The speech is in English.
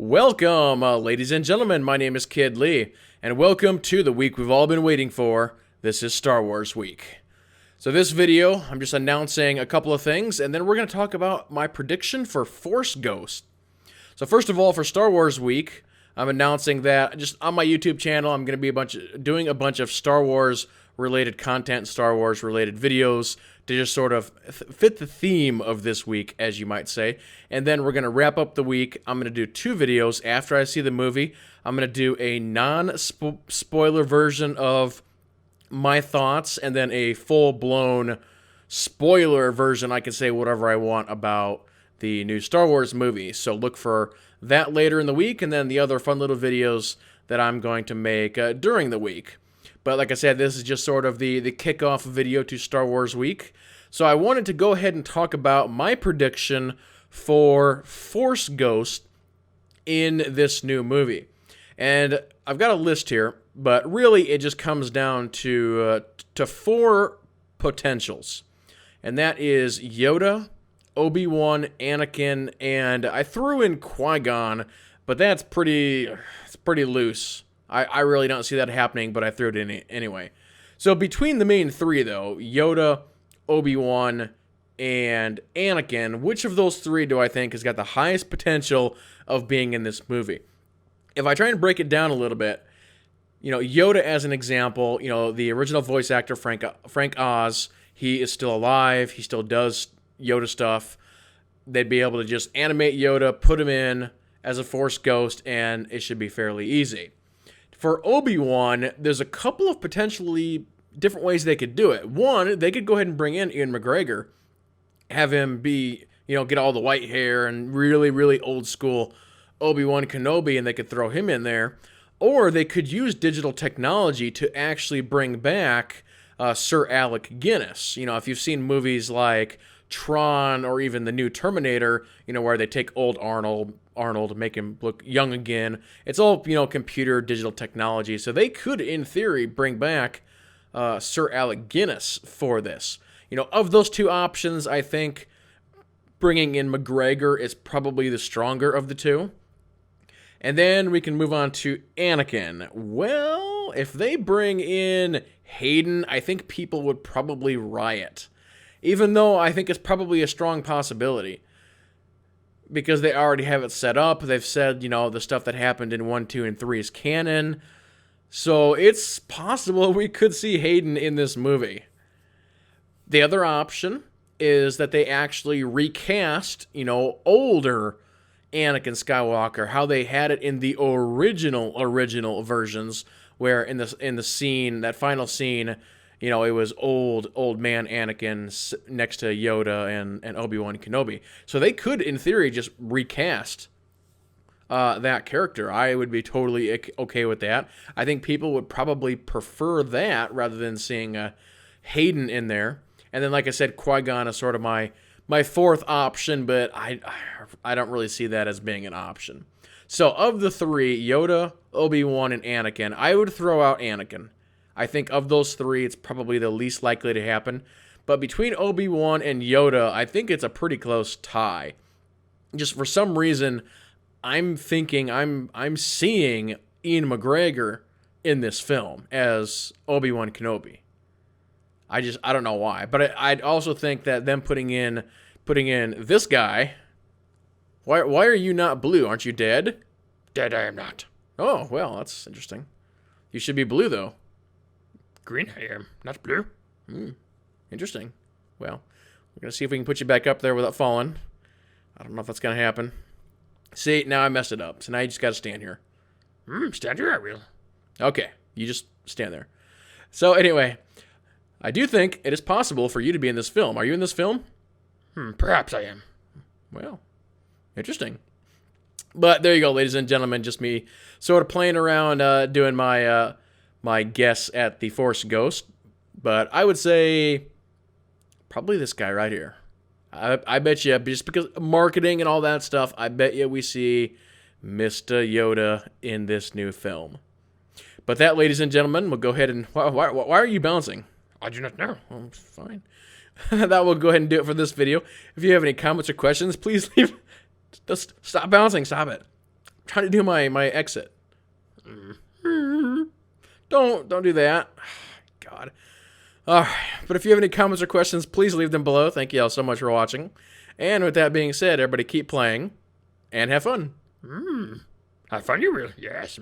Welcome, ladies and gentlemen. My name is Kid Lee, and welcome to the week we've all been waiting for. This is Star Wars Week. So this video, I'm just announcing a couple of things, and then we're going to talk about my prediction for Force Ghost. So first of all, for Star Wars Week, I'm announcing that just on my YouTube channel, I'm going to be doing a bunch of Star Wars related content, Star Wars related videos to just sort of fit the theme of this week, as you might say. And then we're going to wrap up the week. I'm going to do 2 videos after I see the movie. I'm going to do a non-spoiler version of my thoughts, and then a full-blown spoiler version. I can say whatever I want about the new Star Wars movie. So look for that later in the week, and then the other fun little videos that I'm going to make during the week. But like I said, this is just sort of the kickoff video to Star Wars Week. So I wanted to go ahead and talk about my prediction for Force Ghost in this new movie. And I've got a list here, but really it just comes down to 4 potentials. And that is Yoda, Obi-Wan, Anakin, and I threw in Qui-Gon, but it's pretty loose. I really don't see that happening, but I threw it in anyway. So between the main 3, though, Yoda, Obi-Wan, and Anakin, which of those 3 do I think has got the highest potential of being in this movie? If I try and break it down a little bit, Yoda as an example, the original voice actor, Frank Oz, he is still alive. He still does Yoda stuff. They'd be able to just animate Yoda, put him in as a Force Ghost, and it should be fairly easy. For Obi-Wan, there's a couple of potentially different ways they could do it. One, they could go ahead and bring in Ian McGregor, have him be, get all the white hair and really, really old school Obi-Wan Kenobi, and they could throw him in there. Or they could use digital technology to actually bring back Sir Alec Guinness. If you've seen movies like Tron or even the new Terminator, where they take old Arnold, make him look young again. It's all, computer digital technology. So they could, in theory, bring back Sir Alec Guinness for this. Of those 2 options, I think bringing in McGregor is probably the stronger of the 2. And then we can move on to Anakin. Well, if they bring in Hayden, I think people would probably riot. Even though I think it's probably a strong possibility. Because they already have it set up. They've said, the stuff that happened in 1, 2, and 3 is canon. So it's possible we could see Hayden in this movie. The other option is that they actually recast, older Anakin Skywalker, how they had it in the original versions, where in the scene, that final scene, it was old man Anakin next to Yoda and Obi-Wan Kenobi. So they could, in theory, just recast that character. I would be totally okay with that. I think people would probably prefer that rather than seeing Hayden in there. And then, like I said, Qui-Gon is sort of my 4th option, but I don't really see that as being an option. So of the 3, Yoda, Obi-Wan, and Anakin, I would throw out Anakin. I think of those 3, it's probably the least likely to happen. But between Obi-Wan and Yoda, I think it's a pretty close tie. Just for some reason, I'm thinking I'm seeing Ian McGregor in this film as Obi-Wan Kenobi. I don't know why. But I'd also think that them putting in this guy. Why are you not blue? Aren't you dead? Dead I am not. Oh, well, that's interesting. You should be blue, though. Green I am, not blue. Interesting. Well, we're going to see if we can put you back up there without falling. I don't know if that's going to happen. See, now I messed it up. So now you just got to stand here. Stand here I will. Okay, you just stand there. So anyway, I do think it is possible for you to be in this film. Are you in this film? Perhaps I am. Well, interesting. But there you go, ladies and gentlemen. Just me sort of playing around, doing my guess at the Force Ghost. But I would say probably this guy right here. I bet you, just because of marketing and all that stuff, I bet you we see Mr. Yoda in this new film. But that, ladies and gentlemen, we'll go ahead and... Why are you bouncing? I do not know. Oh, fine. That will go ahead and do it for this video. If you have any comments or questions, please leave... Just stop bouncing. Stop it. trying to do my exit. Don't do that. God. All right. But if you have any comments or questions, please leave them below. Thank you all so much for watching. And with that being said, everybody keep playing and have fun. Have fun, you will. Yes.